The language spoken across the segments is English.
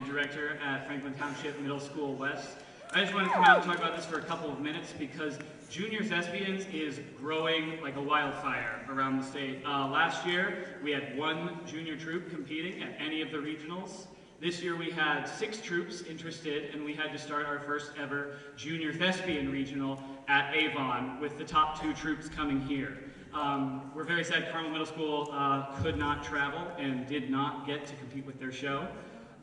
Director at Franklin Township Middle School West. I just wanted to come out and talk about this for a couple of minutes because Junior Thespians is growing like a wildfire around the state. Last year, we had one junior troupe competing at any of the regionals. This year we had 6 troupes interested, and we had to start our first ever Junior Thespian regional at Avon with the top 2 troupes coming here. We're very sad Carmel Middle School could not travel and did not get to compete with their show.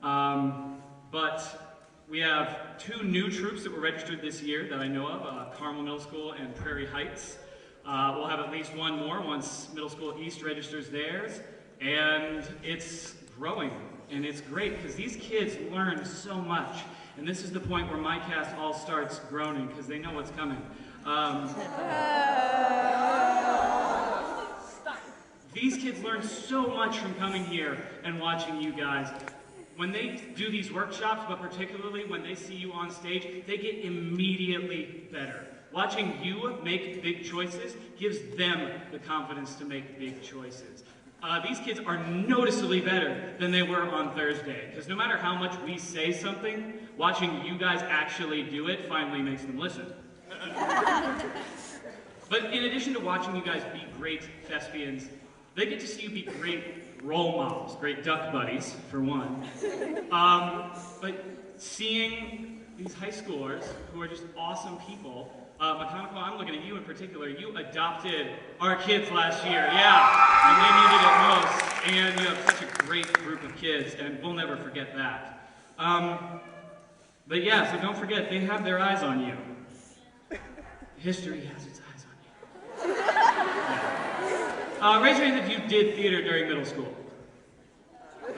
But we have 2 new troupes that were registered this year that I know of, Carmel Middle School and Prairie Heights. We'll have at least one more once Middle School East registers theirs, and it's growing, and it's great because these kids learn so much, and this is the point where my cast all starts groaning because they know what's coming. These kids learn so much from coming here and watching you guys. When they do these workshops, but particularly when they see you on stage, they get immediately better. Watching you make big choices gives them the confidence to make big choices. These kids are noticeably better than they were on Thursday, because no matter how much we say something, watching you guys actually do it finally makes them listen. But in addition to watching you guys be great thespians, they get to see you be great role models, great duck buddies, for one. But seeing these high schoolers who are just awesome people, Mechanical, I'm looking at you in particular, you adopted our kids last year, yeah, and they needed it most, and you have such a great group of kids, and we'll never forget that. But yeah, so don't forget, they have their eyes on you. History has its eyes on you. Yeah. Raise your hand if you did theater during middle school.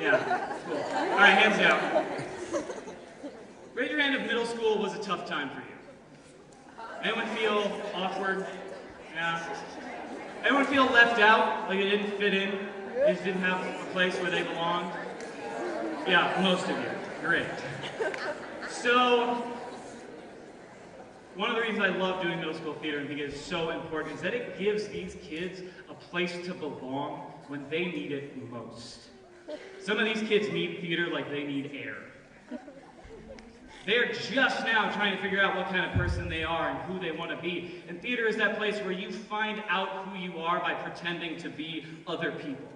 Yeah, cool. All right, hands down. Raise your hand if middle school was a tough time for you. Anyone feel awkward? Yeah. Anyone feel left out, like they didn't fit in? They just didn't have a place where they belonged? Yeah, most of you. Great. So, one of the reasons I love doing middle school theater and think it is so important is that it gives these kids a place to belong when they need it most. Some of these kids need theater like they need air. They're just now trying to figure out what kind of person they are and who they want to be. And theater is that place where you find out who you are by pretending to be other people.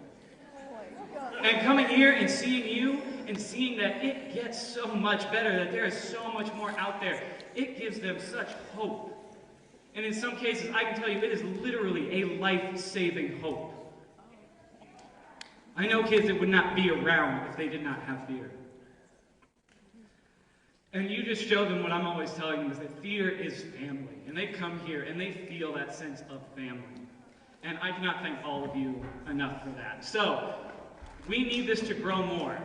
And coming here and seeing you and seeing that it gets so much better, that there is so much more out there, it gives them such hope. And in some cases, I can tell you, it is literally a life-saving hope. I know kids that would not be around if they did not have theater. And you just show them what I'm always telling them is that theater is family. And they come here and they feel that sense of family. And I cannot thank all of you enough for that. So, we need this to grow more.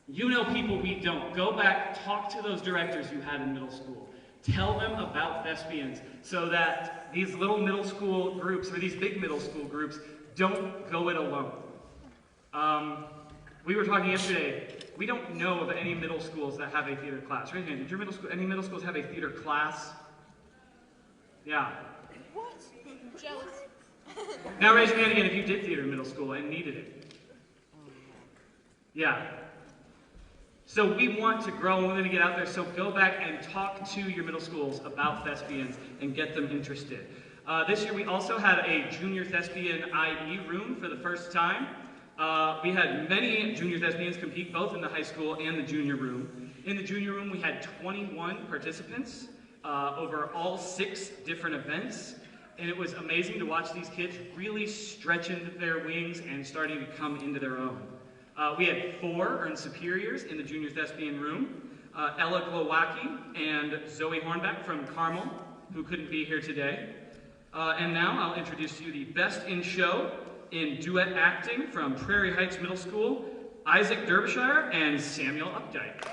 You know people we don't. Go back, talk to those directors you had in middle school. Tell them about Thespians so that these little middle school groups, or these big middle school groups, don't go it alone. We were talking yesterday, we don't know of any middle schools that have a theater class. Raise your hand. Did your any middle schools have a theater class? Yeah. What? Jealous. Now raise your hand again if you did theater in middle school and needed it. Yeah. So we want to grow and we're going to get out there, so go back and talk to your middle schools about Thespians and get them interested. This year we also had a Junior Thespian IE room for the first time. We had many junior thespians compete both in the high school and the junior room. In the junior room, we had 21 participants over all 6 different events. And it was amazing to watch these kids really stretching their wings and starting to come into their own. We had 4 earned superiors in the junior thespian room. Ella Glowacki and Zoe Hornbeck from Carmel, who couldn't be here today. And now I'll introduce to you the best in show in duet acting from Prairie Heights Middle School, Isaac Derbyshire and Samuel Updike.